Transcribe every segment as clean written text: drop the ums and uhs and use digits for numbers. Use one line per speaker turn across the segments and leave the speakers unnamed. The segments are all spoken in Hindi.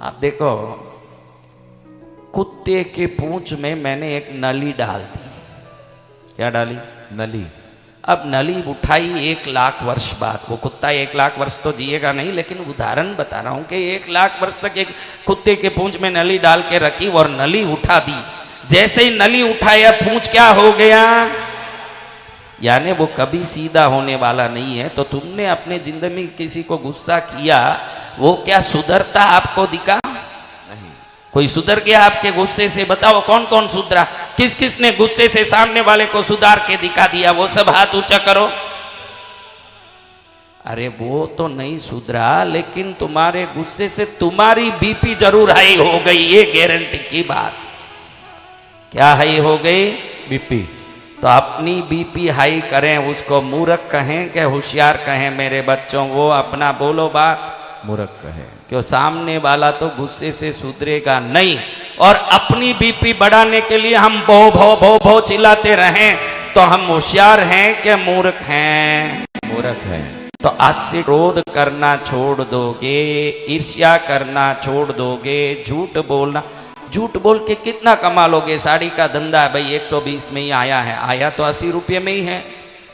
आप देखो, कुत्ते के पूंछ में मैंने एक नली डाल दी। क्या डाली?
नली।
अब नली उठाई 1,00,000 वर्ष बाद। वो कुत्ता 1,00,000 वर्ष तो जिएगा नहीं, लेकिन उदाहरण बता रहा हूं कि 1,00,000 वर्ष तक एक कुत्ते के पूंछ में नली डाल के रखी और नली उठा दी। जैसे ही नली उठाया, पूंछ क्या हो गया? यानी वो कभी सीधा होने वाला नहीं है। तो तुमने अपने जिंदगी में किसी को गुस्सा किया, वो क्या सुधरता आपको दिखा?
नहीं।
कोई सुधर गया आपके गुस्से से? बताओ कौन कौन सुधरा? किस किस ने गुस्से से सामने वाले को सुधार के दिखा दिया? वो सब हाथ ऊंचा करो। अरे वो तो नहीं सुधरा, लेकिन तुम्हारे गुस्से से तुम्हारी बीपी जरूर हाई हो गई, ये गारंटी की बात। क्या हाई हो गई?
बीपी।
तो अपनी बीपी हाई करें, उसको मूर्ख कहें कि होशियार कहें? मेरे बच्चों, वो अपना बोलो बात।
मूर्ख कहे।
क्यों? सामने वाला तो गुस्से से सुधरेगा नहीं। और अपनी बीपी बढ़ाने के लिए हम भो भो भो भो चिल्लाते रहें, तो हम होशियार हैं कि मूर्ख हैं?
मूर्ख है।
तो आज से क्रोध करना छोड़ दोगे, ईर्ष्या करना छोड़ दोगे, झूठ बोलना। झूठ बोल के कितना कमा लोगे? साड़ी का धंधा है भाई, 120 में ही आया है। आया तो 80 रुपये में ही है,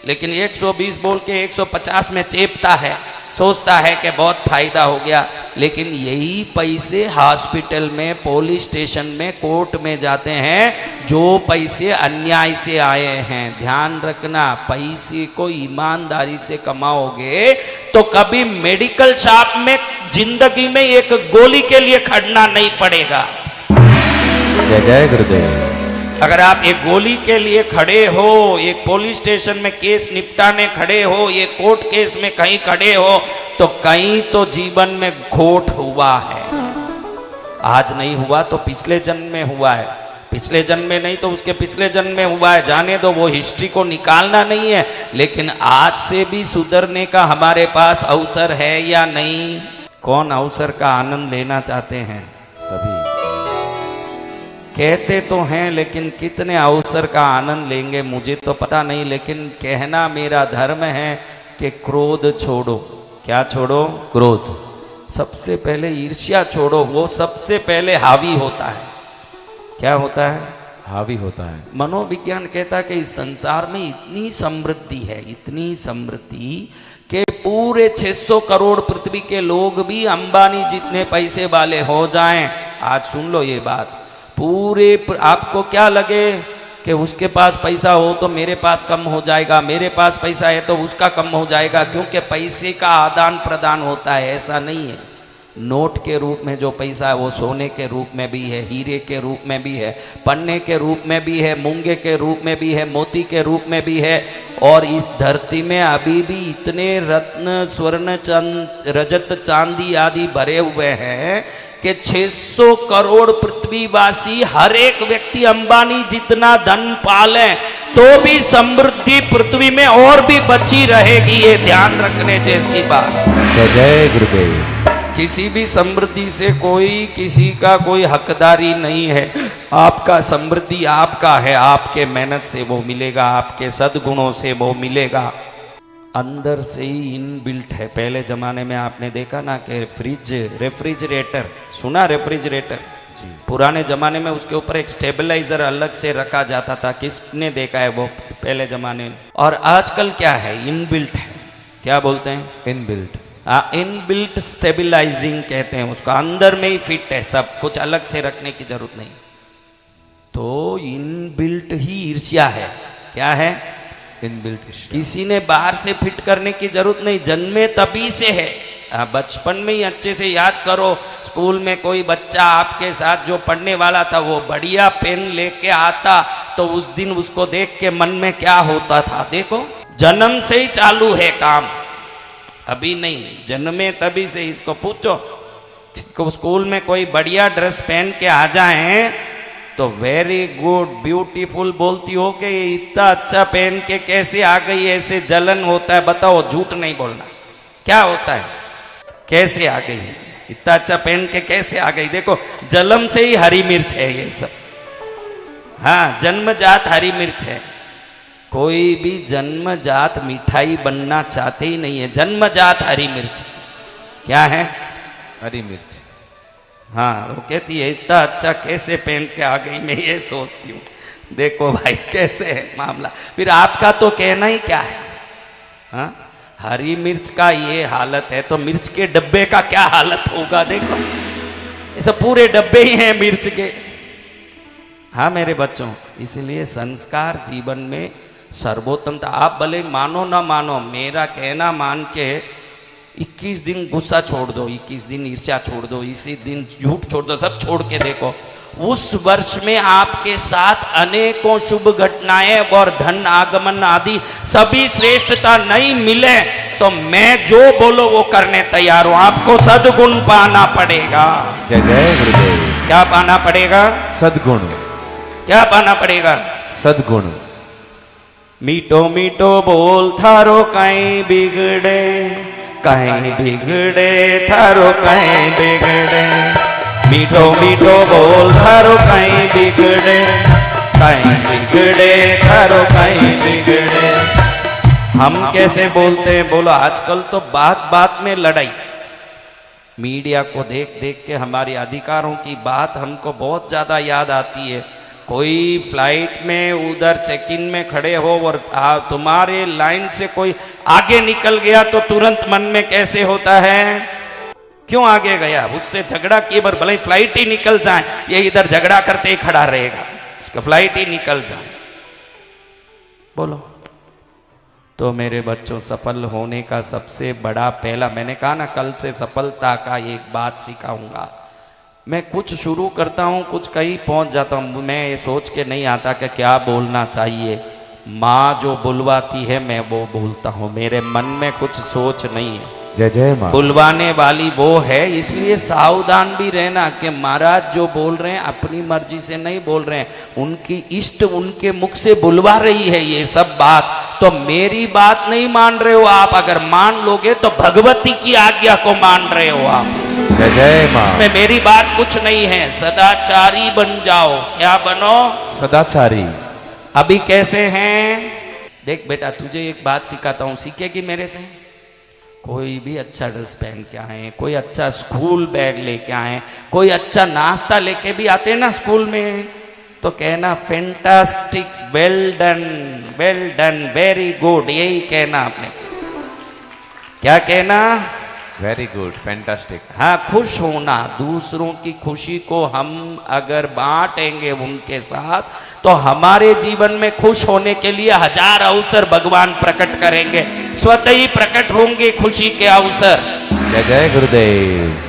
लेकिन 120 बोल के 150 में चेपता है, सोचता है कि बहुत फायदा हो गया। लेकिन यही पैसे हॉस्पिटल में, पुलिस स्टेशन में, कोर्ट में जाते हैं, जो पैसे अन्याय से आए हैं। ध्यान रखना, पैसे को ईमानदारी से कमाओगे तो कभी मेडिकल शॉप में जिंदगी में एक गोली के लिए खड़ना नहीं पड़ेगा।
जय जय गुरुदेव।
अगर आप एक गोली के लिए खड़े हो, एक पुलिस स्टेशन में केस निपटाने खड़े हो, एक कोर्ट केस में कहीं खड़े हो, तो कहीं तो जीवन में खोट हुआ है। आज नहीं हुआ तो पिछले जन्म में हुआ है, पिछले जन्म में नहीं तो उसके पिछले जन्म में हुआ है। जाने दो, वो हिस्ट्री को निकालना नहीं है, लेकिन आज से भी सुधरने का हमारे पास अवसर है या नहीं? कौन अवसर का आनंद लेना चाहते हैं?
सभी
कहते तो हैं, लेकिन कितने अवसर का आनंद लेंगे मुझे तो पता नहीं। लेकिन कहना मेरा धर्म है कि क्रोध छोड़ो। क्या छोड़ो?
क्रोध।
सबसे पहले ईर्ष्या छोड़ो, वो सबसे पहले हावी होता है। क्या होता है?
हावी होता है।
मनोविज्ञान कहता है कि इस संसार में इतनी समृद्धि है, इतनी समृद्धि कि पूरे 600 करोड़ पृथ्वी के लोग भी अंबानी जितने पैसे वाले हो जाएं। आज सुन लो ये बात, पूरे आपको क्या लगे कि उसके पास पैसा हो तो मेरे पास कम हो जाएगा, मेरे पास पैसा है तो उसका कम हो जाएगा, क्योंकि पैसे का आदान प्रदान होता है। ऐसा नहीं है। नोट के रूप में जो पैसा है वो सोने के रूप में भी है, हीरे के रूप में भी है, पन्ने के रूप में भी है, मूंगे के रूप में भी है, मोती के रूप में भी है। और इस धरती में अभी भी इतने रत्न, स्वर्ण, रजत, चांदी आदि भरे हुए हैं कि 600 करोड़ पृथ्वीवासी हर एक व्यक्ति अंबानी जितना धन पाले तो भी समृद्धि पृथ्वी में और भी बची रहेगी। ये ध्यान रखने जैसी बात।
जय जय गुरुदेव।
किसी भी समृद्धि से कोई किसी का कोई हकदारी नहीं है। आपका समृद्धि आपका है, आपके मेहनत से वो मिलेगा, आपके सद्गुणों से वो मिलेगा। अंदर से ही इनबिल्ट है। पहले जमाने में आपने देखा ना कि फ्रिज, रेफ्रिजरेटर, सुना रेफ्रिजरेटर?
जी।
पुराने जमाने में उसके ऊपर एक स्टेबलाइजर अलग से रखा जाता था। किसने देखा है वो पहले जमाने में? और आजकल क्या है? इनबिल्ट है। क्या बोलते हैं?
इनबिल्ट।
हाँ, इनबिल्ट स्टेबलाइजिंग कहते हैं उसका। अंदर में ही फिट है सब कुछ, अलग से रखने की जरूरत नहीं। तो इनबिल्ट ही ईर्ष्या है। क्या है?
इनबिल्ट।
किसी ने बाहर से फिट करने की जरूरत नहीं, जन्मे तभी से है। बचपन में ही अच्छे से याद करो, स्कूल में कोई बच्चा आपके साथ जो पढ़ने वाला था वो बढ़िया पेन लेके आता तो उस दिन उसको देख के मन में क्या होता था? देखो, जन्म से ही चालू है काम, अभी नहीं, जन्मे तभी से। इसको पूछो, स्कूल में कोई बढ़िया ड्रेस पहन के आ जाए तो वेरी गुड, ब्यूटीफुल बोलती हो कि इतना अच्छा पहन के कैसे आ गई? ऐसे जलन होता है। बताओ, झूठ नहीं बोलना। क्या होता है? कैसे आ गई? इतना अच्छा पहन के कैसे आ गई? देखो, जन्म से ही हरी मिर्च है ये सब। हाँ, जन्मजात हरी मिर्च है। कोई भी जन्मजात मिठाई बनना चाहते ही नहीं है, जन्मजात हरी मिर्च। क्या है?
हरी मिर्च।
हाँ, वो कहती है इतना अच्छा कैसे पहन के आ गई, मैं ये सोचती हूँ। देखो भाई कैसे है मामला। फिर आपका तो कहना ही क्या है। हाँ, हरी मिर्च का ये हालत है तो मिर्च के डब्बे का क्या हालत होगा। देखो ये सब पूरे डब्बे ही हैं मिर्च के। हाँ मेरे बच्चों, इसलिए संस्कार जीवन में सर्वोत्तम था। आप भले मानो ना मानो, मेरा कहना मान के 21 दिन गुस्सा छोड़ दो, 21 दिन ईर्ष्या छोड़ दो, इसी दिन झूठ छोड़ दो, सब छोड़ के देखो उस वर्ष में आपके साथ अनेकों शुभ घटनाएं और धन आगमन आदि सभी श्रेष्ठता नहीं मिले तो मैं जो बोलो वो करने तैयार हूं। आपको सद्गुण पाना पड़ेगा।
जय जय गुरुदेव।
क्या पाना पड़ेगा?
सद्गुण।
क्या पाना पड़ेगा?
सद्गुण।
मीठो मीठो बोल थारो कहीं बिगड़े, कहीं बिगड़े थारो कहीं बिगड़े, मीठो मीठो बोल थारो कहीं बिगड़े, कहीं बिगड़े थारो कहीं बिगड़े। हम कैसे बोलते हैं बोलो? आजकल तो बात बात में लड़ाई। मीडिया को देख देख के हमारे अधिकारों की बात हमको बहुत ज़्यादा याद आती है। कोई फ्लाइट में उधर चेक इन में खड़े हो और तुम्हारे लाइन से कोई आगे निकल गया तो तुरंत मन में कैसे होता है, क्यों आगे गया, उससे झगड़ा किए पर भले फ्लाइट ही निकल जाए, ये इधर झगड़ा करते ही खड़ा रहेगा, उसका फ्लाइट ही निकल जाए। बोलो तो मेरे बच्चों, सफल होने का सबसे बड़ा पहला, मैंने कहा ना कल से सफलता का एक बात सिखाऊंगा। मैं कुछ शुरू करता हूँ, कुछ कहीं पहुँच जाता हूँ, मैं ये सोच के नहीं आता कि क्या बोलना चाहिए। माँ जो बुलवाती है मैं वो बोलता हूँ, मेरे मन में कुछ सोच नहीं है।
जय जय माँ।
बुलवाने वाली वो है, इसलिए सावधान भी रहना कि महाराज जो बोल रहे हैं अपनी मर्जी से नहीं बोल रहे हैं, उनकी इष्ट उनके मुख से बुलवा रही है ये सब बात। तो मेरी बात नहीं मान रहे हो आप, अगर मान लोगे तो भगवती की आज्ञा को मान रहे हो आप।
जय जय माँ।
इसमें मेरी बात कुछ नहीं है। सदाचारी बन जाओ। क्या बनो?
सदाचारी।
अभी कैसे हैं? देख बेटा, तुझे एक बात सिखाता हूँ, सीखेगी मेरे से। कोई भी अच्छा ड्रेस पहन के आए, कोई अच्छा स्कूल बैग लेके आए, कोई अच्छा नाश्ता लेके भी आते हैं ना स्कूल में, तो कहना fantastic, well done, well done, very good, यही कहना आपने। क्या कहना?
Very good, fantastic.
हाँ, खुश होना। दूसरों की खुशी को हम अगर बांटेंगे उनके साथ तो हमारे जीवन में खुश होने के लिए हजार अवसर भगवान प्रकट करेंगे, स्वतः ही प्रकट होंगे खुशी के अवसर।
जय जय गुरुदेव।